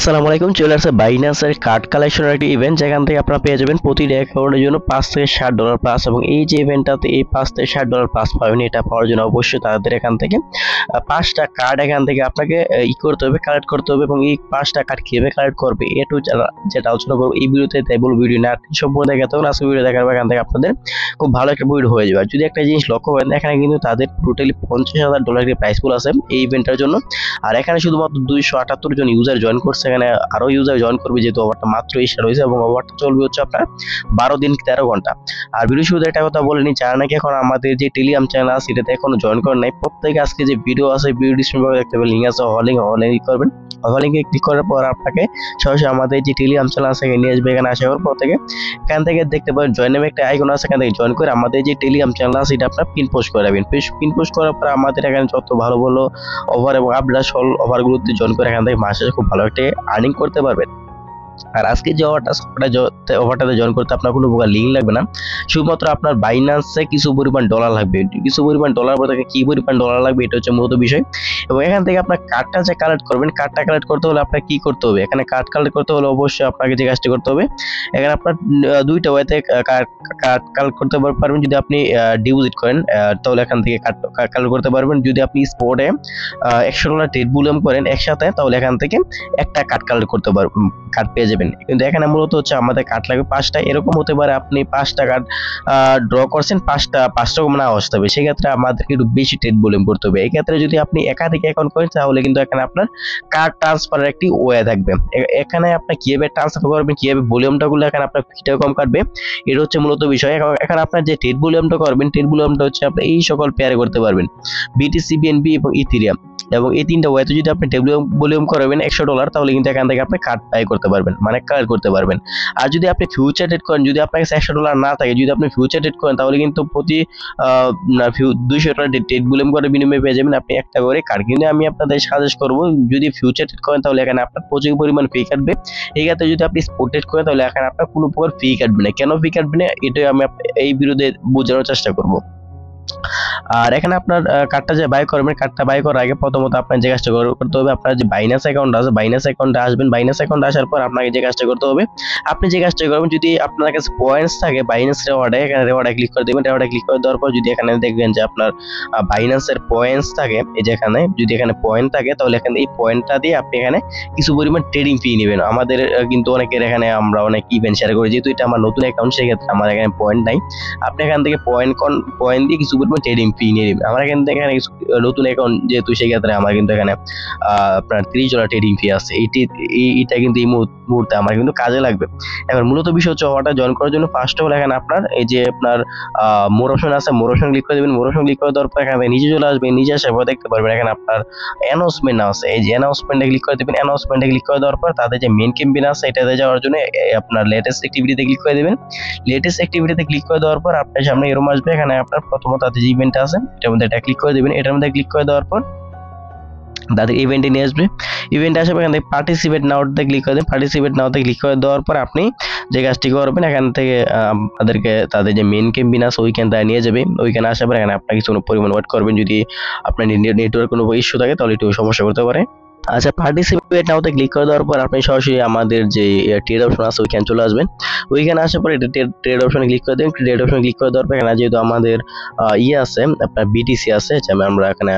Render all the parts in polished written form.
আসসালামু আলাইকুম। চলে আসছে বাইন্যান্সের কার্ড কালেকশনের একটি ইভেন্ট, যেখান থেকে আপনারা পেয়ে যাবেন প্রতিটি অ্যাকাউন্টের জন্য $5 থেকে $60 প্লাস। এবং এই যে ইভেন্টটাতে এই $5 থেকে $60 প্লাস পাবেন, এটা পাওয়ার জন্য অবশ্যই তাদের এখান থেকে 5টা কার্ড এখান থেকে আপনাকে করতে হবে, কালেক্ট করতে হবে। এবং এই 5টা কার্ড কীভাবে কালেক্ট করবে এটু যেটা আলোচনা করবো এই ভিডিওতে, তাই বলবো ভিডিও না সম্পূর্ণ দেখাতে হবে। আজকে ভিডিও দেখার এখান থেকে আপনাদের খুব ভালো একটা ভিডিও হয়ে যাবে। যদি একটা জিনিস লক্ষ্য করেন, এখানে কিন্তু তাদের টোটালি $50,000 প্রাইস পুল আছে এই ইভেন্টের জন্য। আর এখানে শুধুমাত্র 278 জন ইউজার জয়েন করছে। এখানে আরো ইউজার জয়েন করবে, যেহেতু ওভারটা মাত্র স্টার্ট হয়েছে এবং ওভারটা চলবে হচ্ছে আপনার 12 দিন 13 ঘন্টা। আর ভিডিও শুরুতে একটা কথা বলে নি, যারা নাকি এখন আমাদের যে টেলিগ্রাম চ্যানেল আছে এটাতে এখনো জয়েন করেন নাই, প্রত্যেকে আজকে যে ভিডিও আছে ভিডিও ডিসক্রিপশনে দেখতে পাবেন লিঙ্ক আছে, লিঙ্ক করবেন। লিঙ্কে ক্লিক করার পর আপনাকে সরাসরি আমাদের যে টেলিগ্রাম চ্যানেল আছে এখানে নিয়ে আসবে। এখানে আসার পর থেকে এখান থেকে দেখতে পাবেন জয়েন নামে একটা আইকন আছে, এখান থেকে জয়েন করে আমাদের যে টেলিগ্রাম চ্যানেল আছে এটা আপনার পিন পোস্ট করে রাখবেন। পিন পোস্ট করার পর আমাদের এখানে যত ভালো ভালো ওভার এবং আপডেট সল ওভারগুলোতে জয়েন করে এখান থেকে মাসে খুব ভালো একটা আর্নিং করতে পারবেন। আর আজকে যে ওভারটাতে জয়েন করতে আপনার কোনো প্রকার লিঙ্ক লাগবে না, শুধুমাত্র আপনার বাইন্যান্সে কিছু পরিমাণ ডলার লাগবে। কিছু পরিমাণ ডলার বলতে কি পরিমাণ ডলার লাগবে এটা হচ্ছে মূলত বিষয়। এবং এখান থেকে আপনার কার্ডটা যে কালেক্ট করবেন, কার্ডটা কালেক্ট করতে হলে আপনার কি করতে হবে, এখানে কার্ড কালেক্ট করতে হলে অবশ্যই আপনাকে যে কাজটি করতে হবে, এখানে আপনার দুইটা ওয়েতে কার্ড কালেক্ট করতে পারবেন। যদি আপনি ডিপোজিট করেন তাহলে এখান থেকে কার্ড কালেক্ট করতে পারবেন। যদি আপনি স্পটে $100 ট্রেড ভলিউম করেন একসাথে, তাহলে এখান থেকে একটা কার্ড কালেক্ট করতে পারবেন, কার্ড পেয়ে যাবেন। কিন্তু এখানে মূলত হচ্ছে আমাদের কার্ড লাগবে 5টা। এরকম হতে পারে আপনি 5টা কার্ড ড্র করছেন, 5টা রকম না আসতে হবে, সেক্ষেত্রে আমাদেরকে একটু বেশি ট্রেড ভলিউম করতে হবে। এই ক্ষেত্রে যদি আপনি একাধিক অ্যাকাউন্ট করেন তাহলে কিন্তু এখানে আপনার কার্ড ট্রান্সফারের একটি ওয়ে থাকবে। এখানে আপনি কিভাবে ট্রান্সফার করবেন, কিভাবে ভলিউমটা গুলো, এখানে আপনার ফিটাও কম কাটবে, এটা হচ্ছে মূলত বিষয়। এখানে আপনার যে ট্রেড ভলিউমটা করবেন, ট্রেড ভলিউমটা হচ্ছে আপনি এই সকল পেয়ারে করতে পারবেন, বিটিসি, বিএনবি এবং ইথেরিয়াম। এবং এই 3টা ওয়েতে যদি আপনি ভলিউম করবেন $100, তাহলে কিন্তু এখান থেকে আপনি কার্ড বাই করতে পারবেন, মানে কালেক্ট করতে পারবেন। আর যদি আপনি ফিউচার ট্রেড করেন, যদি আপনার কাছে $100 না থাকে, যদি আপনি ফিউচার ট্রেড করেন, তাহলে কিন্তু প্রতি $200 ট্রেড ভলিউম করে বিনিময়ে পেয়ে যাবেন আপনি একটা করে কার্ড। কিন্তু আমি আপনাদের সাজেস্ট করবো, যদি ফিউচার ট্রেড করেন তাহলে এখানে আপনার প্রচুর পরিমাণ ফি কাটবে। এই ক্ষেত্রে যদি আপনি স্পট ট্রেড করেন তাহলে এখানে আপনার কোনো প্রকার ফি কাটবে না। কেন ফি কাটবে না এটাই আমি এই বিরুদ্ধে বোঝানোর চেষ্টা করবো। আর এখানে আপনার কার্ডটা যে বাই করবেন, কার্ডটা বাই করার আগে প্রথমত আপনার যে কাজটা করতে হবে, আপনার যে বাইন্যান্স অ্যাকাউন্ট আছে বাইন্যান্স অ্যাকাউন্টে আসবেন। বাইন্যান্স অ্যাকাউন্টে আসার পর আপনাকে যে কাজটা করতে হবে, আপনি যে কাজটা করবেন, যদি আপনার কাছে পয়েন্টস থাকে বাইন্যান্স রেওয়ার্ডে, এখানে রেওয়ার্ডে ক্লিক করে দেবেন। রেওয়ার্ডে ক্লিক করে দেওয়ার পর যদি এখানে দেখবেন যে আপনার বাইন্যান্সের পয়েন্টস থাকে, এই যে এখানে যদি এখানে পয়েন্ট থাকে, তাহলে এখানে এই পয়েন্টটা দিয়ে আপনি এখানে কিছু পরিমাণ ট্রেডিং ফি নেবেন। আমাদের কিন্তু অনেকের এখানে আমরা অনেক ইভেন্ট শেয়ার করি, যেহেতু এটা আমার নতুন অ্যাকাউন্ট সেক্ষেত্রে আমার এখানে পয়েন্ট নাই। আপনি এখান থেকে পয়েন্ট দিয়ে কিছু পরিমাণ ট্রেডিং ফি নিয়ে নেবেন। আমার এখান থেকে এখানে নতুন অ্যাকাউন্ট যেহেতু, সেক্ষেত্রে আমার কিন্তু এখানে আপনার $30 ট্রেডিং ফি আছে। এইটা কিন্তু এই মুহূর্তে আমার কিন্তু কাজে লাগবে। এখন মূলত বিষয় হচ্ছে ওটা জয়েন করার জন্য ফার্স্ট অফ অল এখানে আপনার এই যে আপনার মোর অপশন আছে, মোর অপশন ক্লিক করে দেবেন। মোর অপশন ক্লিক করে দেওয়ার পর এখানে নিচে চলে আসবে, নিচে আসার পর দেখতে পারবেন এখানে আপনার অ্যানাউন্সমেন্ট আছে, এই যে অ্যানাউন্সমেন্টে ক্লিক করে দেবেন। অ্যানাউন্সমেন্টে ক্লিক করে দেওয়ার পর তাদের যে মেন ক্যাম্পেইন আছে এটাতে যাওয়ার জন্য আপনার লেটেস্ট অ্যাক্টিভিটিতে ক্লিক করে দেবেন। লেটেস্ট অ্যাক্টিভিটিতে ক্লিক করে দেওয়ার পর আপনার সামনে এরকম আসবে, এখানে আপনার প্রথমত তাদের যে ইভেন্ট আছে এটার মধ্যে এটা ক্লিক করে দেবেন। এটার মধ্যে ক্লিক করে দেওয়ার পর তাদের ইভেন্টে নিয়ে আসবে। ইভেন্টে আসার পর এখান থেকে পার্টিসিপেট নাওতে ক্লিক করে দেবেন। পার্টিসিপেট নাওতে ক্লিক করে দেওয়ার পর আপনি যে কাজটি করবেন, এখান থেকে তাদেরকে তাদের যে মেন ক্যাম্পেইন আছে ওইখান থেকে নিয়ে যাবে। ওইখানে আসার পর এখানে আপনার কিছু পরিমাণ ওয়েট করবেন। যদি আপনার নেটওয়ার্ক কোনো ইস্যু থাকে তাহলে একটু সমস্যা করতে পারে। আচ্ছা, পার্টিসিপেট নাওতে ক্লিক করে দেওয়ার পর আপনি সরাসরি আমাদের যে ট্রেড অপশন আছে ওইখানে চলে আসবেন। ওইখানে আসার পর এটা ট্রেড অপশনে ক্লিক করে দেবেন। ট্রেড অপশনে ক্লিক করে দেওয়ার পর এখানে যেহেতু আমাদের আছে, আপনার বিটিসি আছে, আমরা এখানে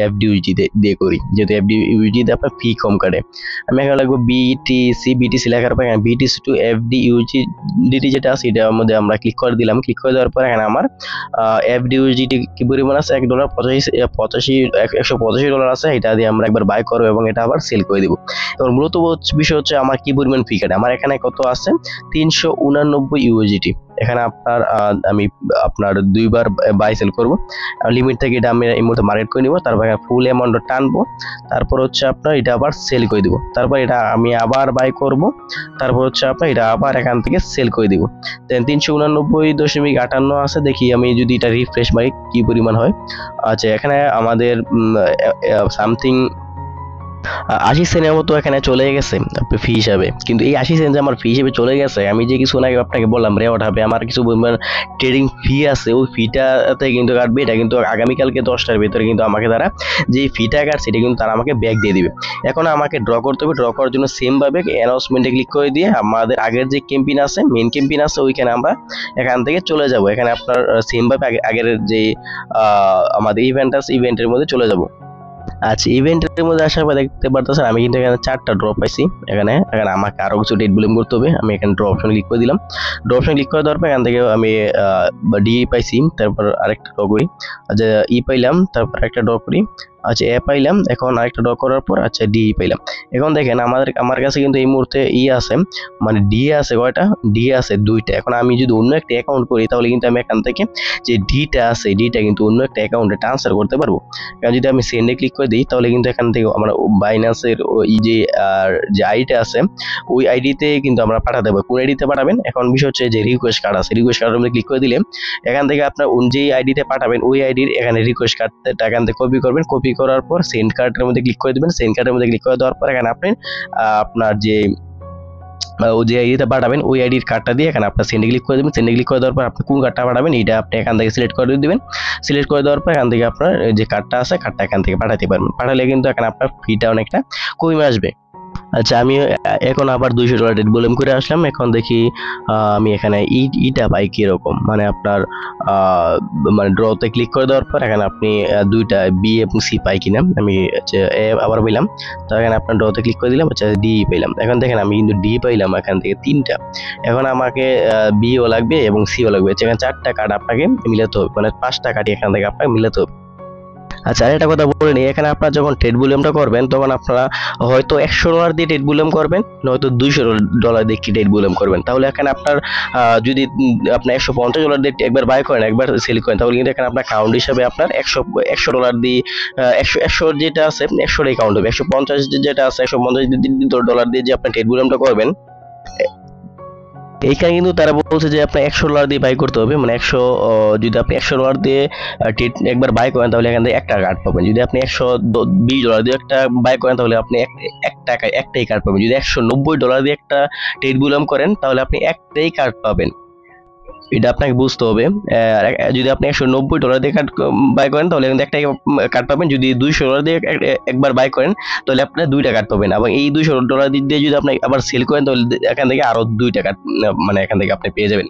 এফডিইউজি দিয়ে করি, যেহেতু এফডিইউজি তে আপনার ফি কম কাটে। আমি এখানে লাগবো বিটিসি লেখার পর এখানে বিটিসি টু এফডিইউজি ডিটি যেটা আছে এটার মধ্যে আমরা ক্লিক করে দিলাম। ক্লিক করে দেওয়ার পর এখানে আমার এফডিইউজি কি পরিমাণ আছে $1.85 আছে, এটা দিয়ে আমরা একবার বাই করবো এবং এটা আবার সেল করে দিব। এবং মূলত বিষয় হচ্ছে আমার কি পরিমাণ ফি কাটে। আমার এখানে কত আছে, 389 ইউএসডিটি। এখানে আমি আপনার 2বার বাই সেল করবো। লিমিট থেকে এটা আমি এই মুহূর্তে মার্কেট করে নিব, তারপর ফুল অ্যামাউন্ট টানবো, তারপর হচ্ছে আপনার এটা আবার সেল করে দিব। তারপর এটা আমি আবার বাই করব, তারপর হচ্ছে আপনার এটা আবার এখান থেকে সেল করে দিব। দেন 389.58 আছে। দেখি আমি যদি এটা রিফ্রেশ মারি কি পরিমাণ হয়। আচ্ছা, এখানে আমাদের সামথিং 80 সেন্টের মতো এখানে চলে গেছে আপনার ফি হিসাবে। কিন্তু এই 80 সেন্ট যে আমার ফি হিসেবে চলে গেছে, আমি যে কিছু আগে আপনাকে বললাম রেওয়ার্ড হবে, আমার কিছু পরিমাণ ট্রেডিং ফি আছে, ওই ফিটাতে কিন্তু কাটবে। এটা কিন্তু আগামীকালকে 10টার ভিতরে কিন্তু আমাকে তারা যে ফিটা কাটছে এটা কিন্তু তারা আমাকে ব্যাক দিয়ে দিবে। এখন আমাকে ড্র করতে হবে। ড্র করার জন্য সেমভাবে অ্যানাউন্সমেন্টে ক্লিক করে দিয়ে আমাদের আগের যে ক্যাম্পেইন আছে, মেইন ক্যাম্পেইন আছে, ওইখানে আমরা এখান থেকে চলে যাব। এখানে আপনার সেমভাবে আগের যে আমাদের ইভেন্ট আছে, ইভেন্টের মধ্যে চলে যাব। আচ্ছা, ইভেন্টের মধ্যে আসার পর দেখতে পারতেছেন আমি কিন্তু এখানে 4টা ড্র পাইছি। এখানে এখানে আমাকে আরো কিছু ডেট বুলিং করতে হবে। আমি এখানে ড্র অপশন ক্লিক করে দিলাম। ড্র অপশন ক্লিক করে দেওয়ার পর এখান থেকে আমি ডি পাইছি, তারপর আরেকটা ড্র করি। আচ্ছা, ই পাইলাম, তারপর একটা ড্র করি। আচ্ছা, এ পাইলাম, এখন আরেকটা ড্র করার পর আচ্ছা ডি পাইলাম। এখন দেখেন আমার কাছে কিন্তু এই মুহূর্তে ই আছে, মানে ডি আছে কয়টা, ডি আছে 2টা। এখন আমি যদি অন্য একটা অ্যাকাউন্ট করি তাহলে কিন্তু আমি এখান থেকে যে ডিটা আছে, ডিটা কিন্তু অন্য একটা অ্যাকাউন্টে ট্রান্সফার করতে পারবো। কারণ যদি আমি সেন্ডে ক্লিক করে দিই তাহলে কিন্তু এখান থেকে আমরা বাইন্যান্সের ওই যে আইডিটা আছে, ওই আইডিতে কিন্তু আমরা পাঠাতে পারবো। কোন আইডিতে পাঠাবেন, এখন বিষয় হচ্ছে যে রিকোয়েস্ট কার্ড আছে, রিকোয়েস্ট কার্ডের মধ্যে ক্লিক করে দিলে এখান থেকে আপনার যে আইডিতে পাঠাবেন ওই আইডির এখানে রিকোয়েস্ট কার্ডটা এখান থেকে কপি করবেন। কপি করার পর সেন্ড কার্ডের মধ্যে ক্লিক করে দিবেন। সেন্ড কার্ডের মধ্যে ক্লিক করে দেওয়ার পর এখানে আপনি আপনার যে যে আইডিতে পাঠাবেন ওই আইডির কার্ডটা দিয়ে এখানে আপনার সেন্ডে ক্লিক করে দেবেন। সেন্ডে ক্লিক করে দেওয়ার পর আপনি কোন কার্ডটা পাঠাবেন এটা আপনি এখান থেকে সিলেক্ট করে দিবেন। সিলেক্ট করে দেওয়ার পর এখান থেকে আপনার যে কার্ডটা আছে কার্ডটা এখান থেকে পাঠাতে পারবেন। পাঠালে কিন্তু এখানে আপনার ফিটা অনেকটা কমে আসবে। আচ্ছা, আমি এখন আবার $200 ডেট বলেম করে আসলাম। এখন দেখি আমি এখানে ইটা পাই কিরকম, মানে আপনার মানে ড্রতে ক্লিক করে দেওয়ার পর এখানে আপনি দুইটা বি এবং সি পাই কিনা। আমি আবার পেলাম, তো এখানে আপনার ড্রতে ক্লিক করে দিলাম। আচ্ছা, ডি পেলাম। এখন দেখেন আমি কিন্তু ডি পাইলাম এখান থেকে 3টা। এখন আমাকে বিও লাগবে এবং সিও লাগবে। এখানে 4টা কার্ড আপনাকে মিলাতে হবে, মানে 5টা কার্ড এখান থেকে আপনাকে মিলাতে হবে। আচ্ছা, আরেকটা কথা বলে নিই, এখানে আপনারা যখন ট্রেড ভলিউমটা করবেন তখন আপনারা হয়তো $100 দিয়ে ট্রেড ভলিউম করবেন, নয়তো $200 দিয়ে কি ট্রেড ভলিউম করবেন। তাহলে এখানে আপনার যদি আপনি $150 দিয়ে একবার বাই করেন, একবার সেল করেন, তাহলে কিন্তু এখানে আপনার কাউন্ট হিসাবে আপনার $100 দিয়ে 100 যেটা আছে 100টাই কাউন্ট হবে। 150 যেটা আছে $150 দিয়ে যে আপনি ট্রেড ভলিউমটা করবেন, এইখানে কিন্তু তারা বলছে যে আপনার $100 দিয়ে বাই করতে হবে। মানে যদি আপনি $100 দিয়ে একবার বাই করেন তাহলে এখান থেকে একটা কার্ড পাবেন। যদি আপনি $120 দিয়ে একটা বাই করেন তাহলে আপনি একটাই কার্ড পাবেন। যদি $190 দিয়ে একটা ট্রেড ভলিউম করেন তাহলে আপনি একটাই কার্ড পাবেন। এটা আপনাকে বুঝতে হবে। যদি আপনি $190 দিয়ে কার্ড বাই করেন তাহলে কিন্তু একটাই কার্ড পাবেন। যদি $200 দিয়ে একবার বাই করেন তাহলে আপনি 2টা কার্ড পাবেন, এবং এই $200 দিয়ে যদি আপনি আবার সেল করেন তাহলে এখান থেকে আরো 2টা কার্ড, মানে এখান থেকে আপনি পেয়ে যাবেন।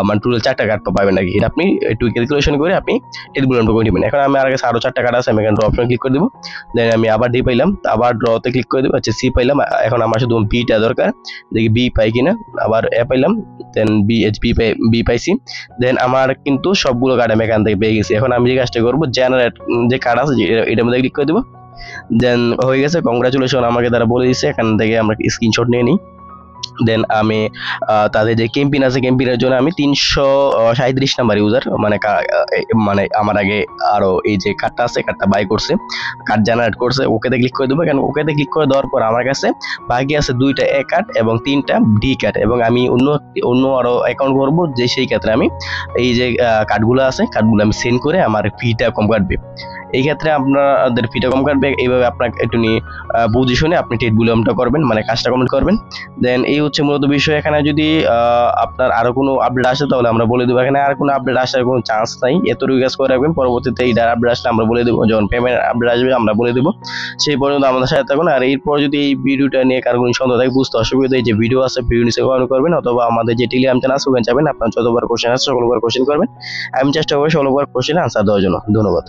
মানে টোটাল 4টা কার্ড পাবেন নাকি, এটা আপনি একটু ক্যালকুলেশন করে আপনি ট্রেডগুলো করে নেবেন। এখন আমি আর কাছে আরো 4টা কার্ড আছে, আমি এখানে ড্র অপশন ক্লিক করে দেবো। দেন আমি আবার ডি পাইলাম, আবার ড্রতে ক্লিক করে দেবো। আচ্ছা, সি পাইলাম। এখন আমার শুধু বিটা দরকার, দেখি বি পাই কিনা। আবার এ পাইলাম, দেন বি পাইছি। দেন আমার কিন্তু সবগুলো কার্ড আমি এখান থেকে পেয়ে গেছি। এখন আমি যে কাজটা করবো, জেনারেট যে কার্ড আছে এটার মধ্যে ক্লিক করে দেবো। দেন হয়ে গেছে, কংগ্রাচুলেশন আমাকে তারা বলে দিচ্ছে। এখান থেকে আমরা স্ক্রিনশট নিয়ে নিই। দেন আমি তাদের যে ক্যাম্পেইন আছে, ক্যাম্পেইনের জন্য আমি 337 নাম্বার ইউজার, মানে আমার আগে আরো এই যে কার্ডটা আছে, কার্ডটা বাই করছে, কার্ড জেনারেট করছে, ওকেতে ক্লিক করে দেবো। কেন ওকেতে ক্লিক করে দেওয়ার পর আমার কাছে বাকি আছে 2টা এ কার্ড এবং 3টা ডি কার্ড, এবং আমি অন্য আরো অ্যাকাউন্ট করবো, যে সেই ক্ষেত্রে আমি এই যে কার্ডগুলো আছে কার্ডগুলো আমি সেন্ড করে আমার ফিটা কম কাটবে। এই ক্ষেত্রে আপনাদের ফিটা কম কাটবে। এইভাবে আপনাকে একটু নিয়ে বুঝে শুনে আপনি ট্রেড ভলিউমটা করবেন, মানে কাজটা কমপ্লিট করবেন। দেন এই হচ্ছে মূলত বিষয়। এখানে যদি আপনার আরো কোনো আপডেট আসে তাহলে আমরা বলে দেবো। এখানে আর কোনো আপডেট আসার কোনো চান্স নাই, এতটুকু কাজ করে রাখবেন। পরবর্তীতে এইটার আপডেট আসলে আমরা বলে দেবো, যখন পেমেন্ট আপডেট আসবে আমরা বলে দেবো। সেই পর্যন্ত আমাদের সাথে থাকুন। আর এরপর যদি এই ভিডিওটা নিয়ে কারো কোনো সন্দেহ থাকে, বুঝতে অসুবিধা, এই যে ভিডিও আছে ভিডিও নিচে কমেন্ট করবেন, অথবা আমাদের যে টেলিগ্রাম চ্যানেল আছে ওখানে যাবেন। আপনার যতবার কোশ্চেন আছে সকলবার কোশ্চেন করবেন, আমি চেষ্টা করবো সকলবার কোশ্চেন আনসার দেওয়ার জন্য। ধন্যবাদ।